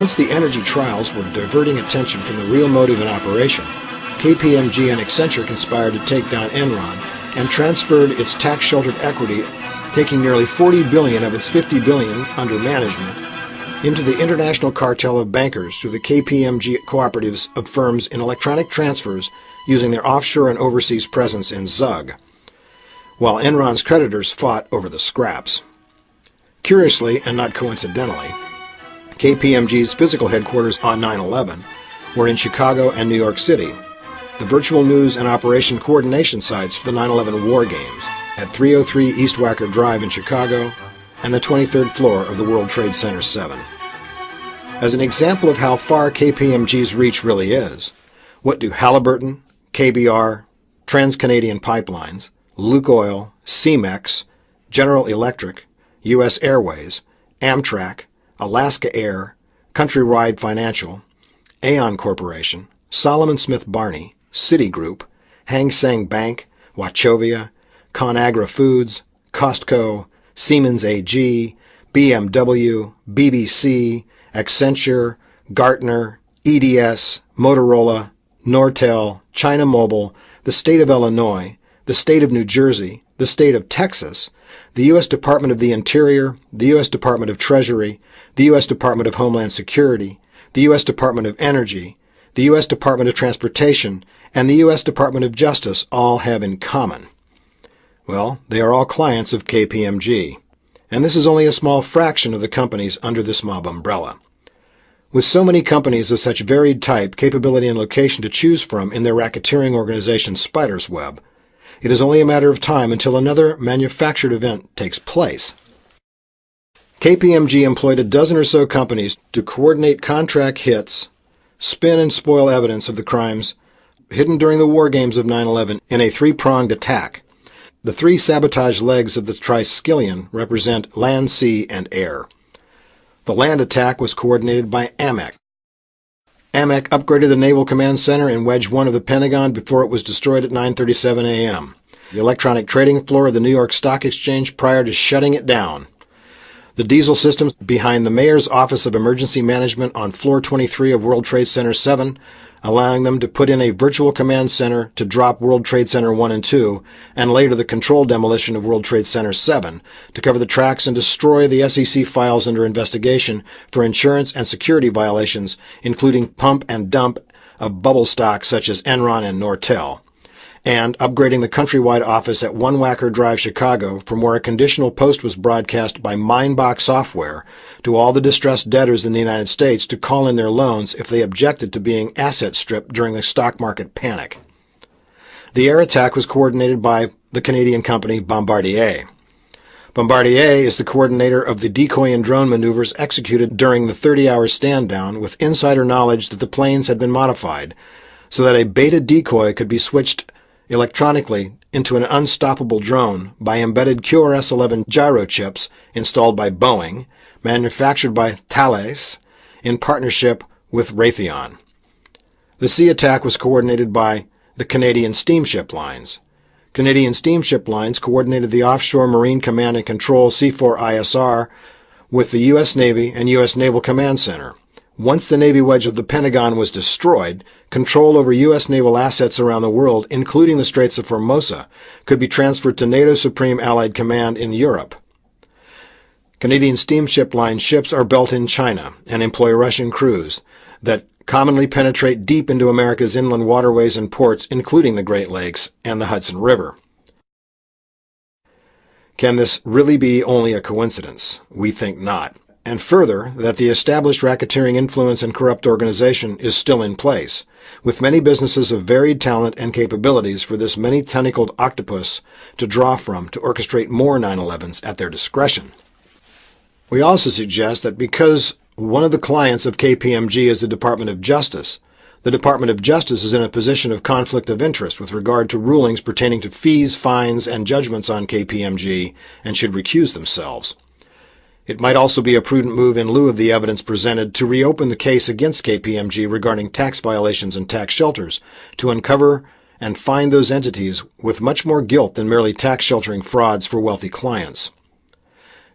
Once the energy trials were diverting attention from the real motive in operation, KPMG and Accenture conspired to take down Enron and transferred its tax-sheltered equity, taking nearly $40 billion of its $50 billion under management, into the international cartel of bankers through the KPMG cooperatives of firms in electronic transfers using their offshore and overseas presence in Zug, while Enron's creditors fought over the scraps. Curiously, and not coincidentally, KPMG's physical headquarters on 9/11 were in Chicago and New York City, the virtual news and operation coordination sites for the 9/11 war games at 303 East Wacker Drive in Chicago and the 23rd floor of the World Trade Center 7. As an example of how far KPMG's reach really is, what do Halliburton, KBR, Trans-Canadian Pipelines, Lukoil, Cemex, General Electric, U.S. Airways, Amtrak, Alaska Air, Countrywide Financial, Aon Corporation, Solomon Smith Barney, Citigroup, Hang Seng Bank, Wachovia, ConAgra Foods, Costco, Siemens AG, BMW, BBC, Accenture, Gartner, EDS, Motorola, Nortel, China Mobile, the state of Illinois, the state of New Jersey, the state of Texas, the U.S. Department of the Interior, the U.S. Department of Treasury, the U.S. Department of Homeland Security, the U.S. Department of Energy, the U.S. Department of Transportation, and the U.S. Department of Justice all have in common? Well, they are all clients of KPMG, and this is only a small fraction of the companies under this mob umbrella. With so many companies of such varied type, capability, and location to choose from in their racketeering organization Spider's Web, it is only a matter of time until another manufactured event takes place. KPMG employed a dozen or so companies to coordinate contract hits, spin and spoil evidence of the crimes hidden during the war games of 9/11 in a three-pronged attack. The three sabotage legs of the triskelion represent land, sea, and air. The land attack was coordinated by AMEC. AMEC upgraded the Naval Command Center in Wedge 1 of the Pentagon before it was destroyed at 9:37 a.m., the electronic trading floor of the New York Stock Exchange prior to shutting it down. The diesel systems behind the Mayor's Office of Emergency Management on floor 23 of World Trade Center 7, allowing them to put in a virtual command center to drop World Trade Center 1 and 2, and later the controlled demolition of World Trade Center 7 to cover the tracks and destroy the SEC files under investigation for insurance and security violations, including pump and dump of bubble stock such as Enron and Nortel, and upgrading the Countrywide office at 1 Wacker Drive, Chicago, from where a conditional post was broadcast by Mindbox software to all the distressed debtors in the United States to call in their loans if they objected to being asset stripped during the stock market panic. The air attack was coordinated by the Canadian company Bombardier. Bombardier is the coordinator of the decoy and drone maneuvers executed during the 30-hour stand-down with insider knowledge that the planes had been modified so that a beta decoy could be switched electronically into an unstoppable drone by embedded QRS-11 gyro chips installed by Boeing, manufactured by Thales, in partnership with Raytheon. The sea attack was coordinated by the Canadian Steamship Lines. Canadian Steamship Lines coordinated the Offshore Marine Command and Control C4ISR with the U.S. Navy and U.S. Naval Command Center. Once the Navy wedge of the Pentagon was destroyed, control over U.S. naval assets around the world, including the Straits of Formosa, could be transferred to NATO Supreme Allied Command in Europe. Canadian Steamship Line ships are built in China and employ Russian crews that commonly penetrate deep into America's inland waterways and ports, including the Great Lakes and the Hudson River. Can this really be only a coincidence? We think not. And further, that the established racketeering influence and corrupt organization is still in place, with many businesses of varied talent and capabilities for this many-tentacled octopus to draw from to orchestrate more 9/11s at their discretion. We also suggest that because one of the clients of KPMG is the Department of Justice, the Department of Justice is in a position of conflict of interest with regard to rulings pertaining to fees, fines, and judgments on KPMG and should recuse themselves. It might also be a prudent move in lieu of the evidence presented to reopen the case against KPMG regarding tax violations and tax shelters to uncover and find those entities with much more guilt than merely tax sheltering frauds for wealthy clients.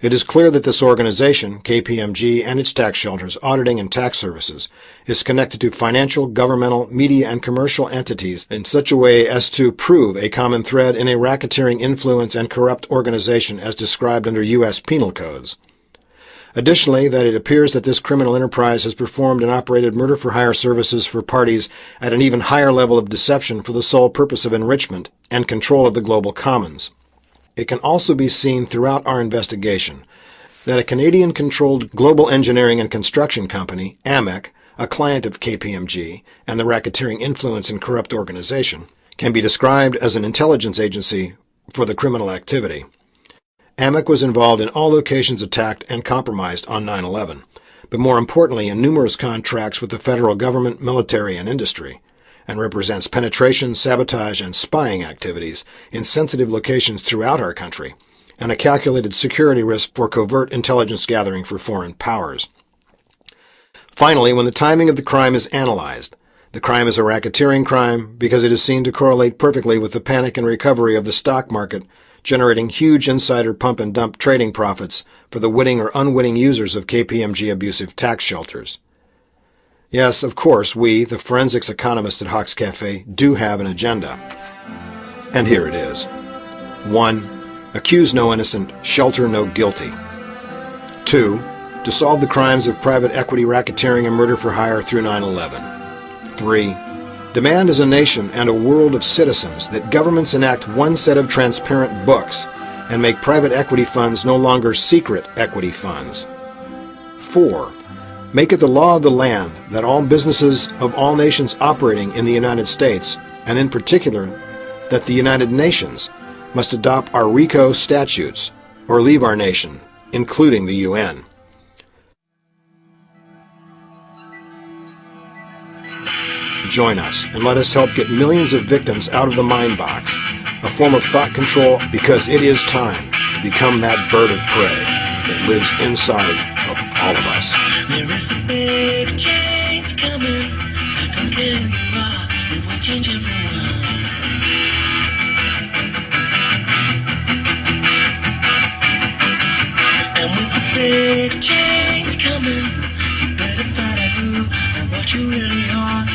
It is clear that this organization, KPMG, and its tax shelters, auditing and tax services, is connected to financial, governmental, media, and commercial entities in such a way as to prove a common thread in a racketeering influence and corrupt organization as described under U.S. penal codes. Additionally, that it appears that this criminal enterprise has performed and operated murder-for-hire services for parties at an even higher level of deception for the sole purpose of enrichment and control of the global commons. It can also be seen throughout our investigation that a Canadian-controlled global engineering and construction company, AMEC, a client of KPMG and the racketeering influence and corrupt organization, can be described as an intelligence agency for the criminal activity. AMEC was involved in all locations attacked and compromised on 9/11, but more importantly in numerous contracts with the federal government, military, and industry, and represents penetration, sabotage, and spying activities in sensitive locations throughout our country, and a calculated security risk for covert intelligence gathering for foreign powers. Finally, when the timing of the crime is analyzed, the crime is a racketeering crime because it is seen to correlate perfectly with the panic and recovery of the stock market, generating huge insider pump-and-dump trading profits for the witting or unwitting users of KPMG abusive tax shelters. Yes, of course, we, the forensics economists at Hawks Cafe, do have an agenda. And here it is. 1. Accuse no innocent, shelter no guilty. 2. To solve the crimes of private equity racketeering and murder for hire through 9/11. 3. Demand as a nation and a world of citizens that governments enact one set of transparent books and make private equity funds no longer secret equity funds. 4. Make it the law of the land that all businesses of all nations operating in the United States, and in particular that the United Nations, must adopt our RICO statutes or leave our nation, including the UN. Join us and let us help get millions of victims out of the mind box, a form of thought control, because it is time to become that bird of prey that lives inside of all of us. There is a big change coming. I don't care who you are, we will change everyone. And with the big change coming, you better find out who and what you really are.